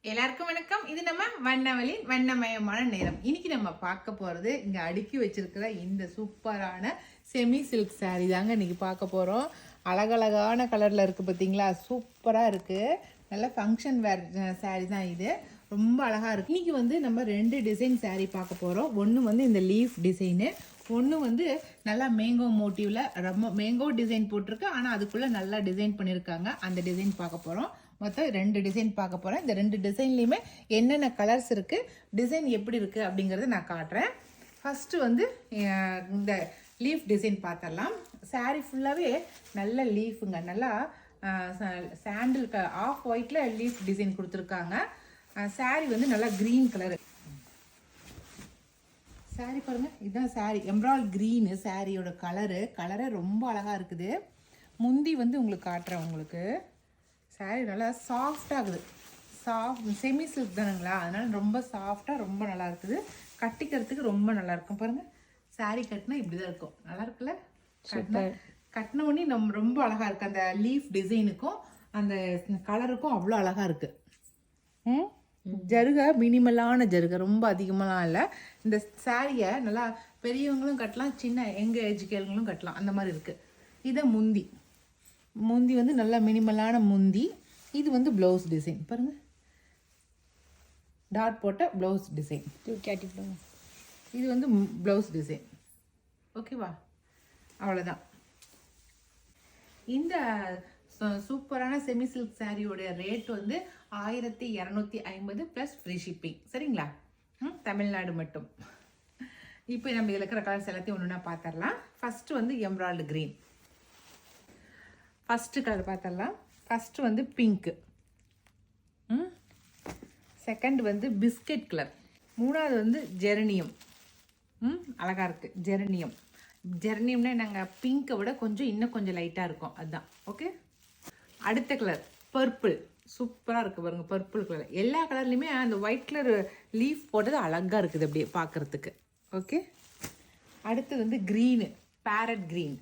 எல்லாருக்கும் வணக்கம். இது நம்ம வண்ணவலின் வண்ணமயமான நேரம். இன்னைக்கு நம்ம பார்க்க போறது இங்க அடுக்கி வச்சிருக்கிற இந்த சூப்பரான செமி சில்க் சாரீ தாங்க இன்னைக்கு பார்க்க போறோம். அழகழகான கலர்ல இருக்கு பார்த்தீங்களா, சூப்பரா இருக்கு. நல்ல ஃபங்க்ஷன் வேர் சாரீ தான் இது, ரொம்ப அழகா இருக்கு. இன்னைக்கு வந்து நம்ம ரெண்டு டிசைன் சாரீ பார்க்க போறோம். ஒன்று வந்து இந்த லீஃப் டிசைனு, ஒன்று வந்து நல்லா மேங்கோ மோட்டிவ்ல ரொம்ப மேங்கோ டிசைன் போட்டிருக்கு, ஆனால் அதுக்குள்ள நல்லா டிசைன் பண்ணியிருக்காங்க. அந்த டிசைன் பார்க்க போறோம். மொத்தம் ரெண்டு டிசைன் பார்க்க போகிறேன். இந்த ரெண்டு டிசைன்லேயுமே என்னென்ன கலர்ஸ் இருக்குது, டிசைன் எப்படி இருக்குது அப்படிங்கிறத நான் காட்டுறேன். ஃபஸ்ட்டு வந்து இந்த லீஃப் டிசைன் பார்த்துடலாம். சாரீ ஃபுல்லாகவே நல்ல லீஃபுங்க, நல்லா சாண்டில் ஆஃப் ஒயிட்டில் லீஃப் டிசைன் கொடுத்துருக்காங்க. சாரீ வந்து நல்லா க்ரீன் கலரு. சாரீ பாருங்கள், இதுதான் சாரீ, எம்ப்ராய்ட் க்ரீனு சாரியோட கலரே ரொம்ப அழகாக இருக்குது. முந்தி வந்து உங்களுக்கு காட்டுறேன். உங்களுக்கு சாரீ நல்லா சாஃப்டாகுது, செமி சில்க் தானுங்களா, அதனால ரொம்ப சாஃப்டாக ரொம்ப நல்லா இருக்குது. கட்டிக்கிறதுக்கு ரொம்ப நல்லா இருக்கும். பாருங்கள், சாரீ கட்டினா இப்படி தான் இருக்கும். நல்லா இருக்குல்ல? கட்டின உடனே நம்ம ரொம்ப அழகாக இருக்குது. அந்த லீஃப் டிசைனுக்கும் அந்த கலருக்கும் அவ்வளோ அழகாக இருக்குது. ஜருகை மினிமலான ஜருகை, ரொம்ப அதிகமாலாம் இல்லை. இந்த சாரியை நல்லா பெரியவங்களும் கட்டலாம், சின்ன எங்க ஏஜ் கேளுங்களும் கட்டலாம், அந்த மாதிரி இருக்குது. இதை முந்தி வந்து நல்லா மினிமலான முந்தி. இது வந்து ப்ளவுஸ் டிசைன் பாருங்கள், டாட் போட்ட ப்ளவுஸ் டிசைன். இது வந்து ப்ளவுஸ் டிசைன். ஓகேவா? அவ்வளோதான். இந்த சூப்பரான செமி சில்க் சாரியோடைய ரேட் வந்து 1250 ப்ளஸ் ஃப்ரீ ஷிப்பிங். சரிங்களா? தமிழ்நாடு மட்டும். இப்போ நம்ம இதில் இருக்கிற கலர்ஸ் எல்லாத்தையும் ஒன்று ஒன்றா பார்த்துடலாம். ஃபஸ்ட்டு வந்து எம்ப்ராய்டு க்ரீன். ஃபஸ்ட்டு கலர் பார்த்துடலாம். ஃபஸ்ட்டு வந்து பிங்க்கு, செகண்ட் வந்து பிஸ்கட் கலர், மூணாவது வந்து ஜெரனியம். அழகாக இருக்குது ஜெரனியம்னா நாங்கள் பிங்கை விட இன்னும் கொஞ்சம் லைட்டாக இருக்கும், அதுதான். ஓகே, அடுத்த கலர் பர்பிள். சூப்பராக இருக்குது பாருங்கள், பர்பிள் கலர். எல்லா கலர்லேயுமே அந்த ஒயிட் கலர் லீஃப் போட்டது அழகாக இருக்குது அப்படியே பார்க்குறதுக்கு. ஓகே, அடுத்தது வந்து க்ரீனு, பேரட் க்ரீன்.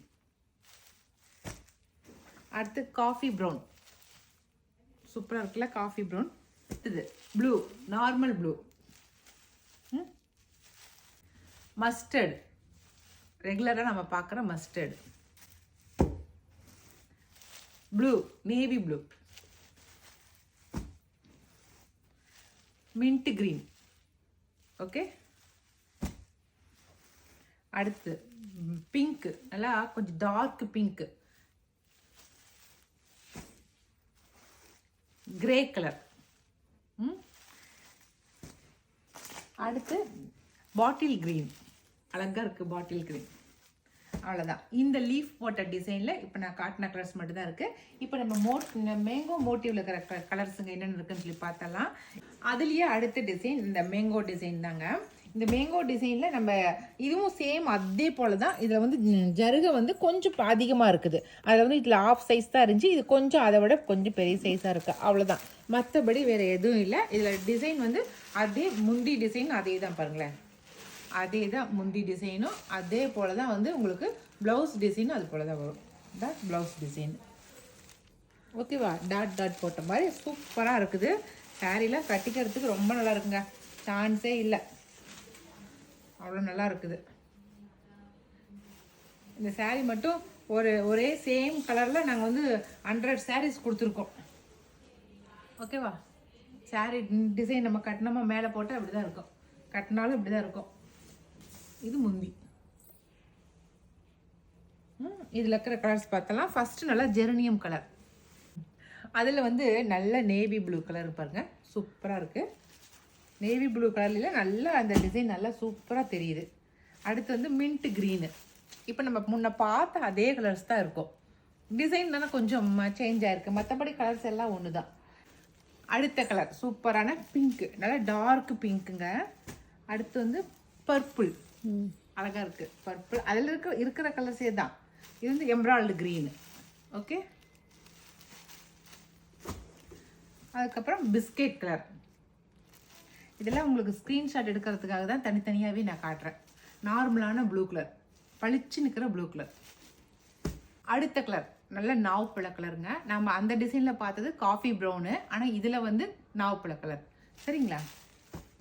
அடுத்து காஃபி ப்ரௌன், சூப்பராக இருக்குல்ல காஃபி ப்ரௌன். இது ப்ளூ, நார்மல் ப்ளூ. மஸ்டர்டு, ரெகுலராக நம்ம பார்க்குற mustard. Blue, navy blue. Mint green. Okay, அடுத்து பிங்க்கு, நல்லா கொஞ்சம் டார்க் பிங்க்கு, கிரே கலர். அடுத்து பாட்டில் க்ரீன், அழகாக இருக்குது பாட்டில் க்ரீன். அவ்வளோதான். இந்த லீஃப் போட்ட டிசைனில் இப்போ நான் காட்டின கலர்ஸ் மட்டும்தான் இருக்குது. இப்போ நம்ம மேங்கோ மோட்டிவில் இருக்கிற கலர்ஸுங்க என்னென்ன இருக்குன்னு சொல்லி பார்த்தலாம். அதுலேயே அடுத்த டிசைன் இந்த மேங்கோ டிசைன் தாங்க. இந்த மேங்கோ டிசைனில் நம்ம இதுவும் சேம் அதே போல் தான். இதில் வந்து ஜருகை வந்து கொஞ்சம் அதிகமாக இருக்குது. அதில் வந்து இதில் ஆஃப் சைஸ் தான் இருந்துச்சு, இது கொஞ்சம் அதை விட கொஞ்சம் பெரிய சைஸாக இருக்குது, அவ்வளோதான். மற்றபடி வேறு எதுவும் இல்லை. இதில் டிசைன் வந்து அதே முந்தி டிசைன் அதே தான். பாருங்களேன், அதே தான் முந்தி டிசைனும் அதே போல் தான் வந்து உங்களுக்கு ப்ளவுஸ் டிசைனும் அது போல் தான் வரும். தான் ப்ளவுஸ் டிசைன். ஓகேவா? டாட் டாட் போட்ட மாதிரி சூப்பராக இருக்குது. சாரீலாம் கட்டிக்கிறதுக்கு ரொம்ப நல்லா இருக்குங்க, சான்ஸே இல்லை, அவ்வளோ நல்லா இருக்குது. இந்த சாரீ மட்டும் ஒரே சேம் கலரில் நாங்கள் வந்து 100 சாரீஸ் கொடுத்துருக்கோம். ஓகேவா? சாரீ டிசைன் நம்ம கட்டினோமா மேலே போட்டால் இப்படி தான் இருக்கும், கட்டினாலும் இப்படி தான் இருக்கும். இது முந்தி. இதில் இருக்கிற கலர்ஸ் பார்த்தலாம். ஃபஸ்ட்டு நல்லா ஜெரனியம் கலர், அதில் வந்து நல்ல நேவி ப்ளூ கலர் பாருங்கள், சூப்பராக இருக்குது. நேவி ப்ளூ கலரில் நல்லா அந்த டிசைன் நல்லா சூப்பராக தெரியுது. அடுத்து வந்து மின்ட் க்ரீனு. இப்போ நம்ம முன்ன பார்த்த அதே கலர்ஸ் தான் இருக்கும், டிசைன் தானே கொஞ்சம் சேஞ்ச் ஆகிருக்கு, மற்றபடி கலர்ஸ் எல்லாம் ஒன்று தான். அடுத்த கலர் சூப்பரான பிங்க்கு, நல்லா டார்க் பிங்க்குங்க. அடுத்து வந்து பர்பிள், அழகாக இருக்குது பர்பிள். அதில் இருக்கிற கலர்ஸே தான். இது வந்து எம்ப்ராய்டு க்ரீனு. ஓகே, அதுக்கப்புறம் பிஸ்கெட் கலர். இதெல்லாம் உங்களுக்கு ஸ்க்ரீன்ஷாட் எடுக்கிறதுக்காக தான் தனித்தனியாகவே நான் காட்டுறேன். நார்மலான ப்ளூ கலர், பளிச்சு நிற்கிற ப்ளூ கலர். அடுத்த கலர் நல்ல நாவப்பழ கலருங்க. நம்ம அந்த டிசைனில் பார்த்தது காஃபி ப்ரௌனு, ஆனால் இதில் வந்து நாவப்பழ கலர். சரிங்களா?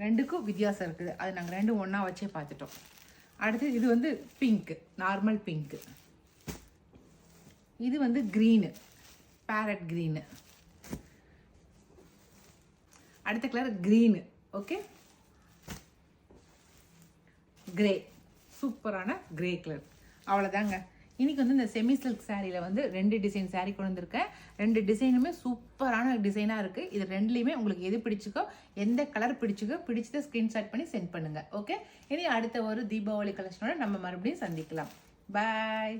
ரெண்டுக்கும் வித்தியாசம் இருக்குது. அது நாங்கள் ரெண்டும் ஒன்றா வச்சே பார்த்துட்டோம். அடுத்து இது வந்து பிங்க்கு, நார்மல் பிங்க்கு. இது வந்து க்ரீனு, பேரட் க்ரீனு. அடுத்த கலர் க்ரீனு. ஓகே, கிரே, சூப்பரான கிரே கலர். அவ்வளோதாங்க. இன்றைக்கி வந்து இந்த செமி சில்க் சாரியில் வந்து 2 டிசைன் சாரீ கொண்டு வந்திருக்கேன். 2 டிசைனுமே சூப்பரான டிசைனாக இருக்குது. இது ரெண்டுலேயுமே உங்களுக்கு எது பிடிச்சிக்கோ, எந்த கலர் பிடிச்சிக்கோ, பிடிச்சதை ஸ்க்ரீன்ஷாட் பண்ணி சென்ட் பண்ணுங்கள். ஓகே, இனி அடுத்த ஒரு தீபாவளி கலெக்ஷனோட நம்ம மறுபடியும் சந்திக்கலாம். பாய்.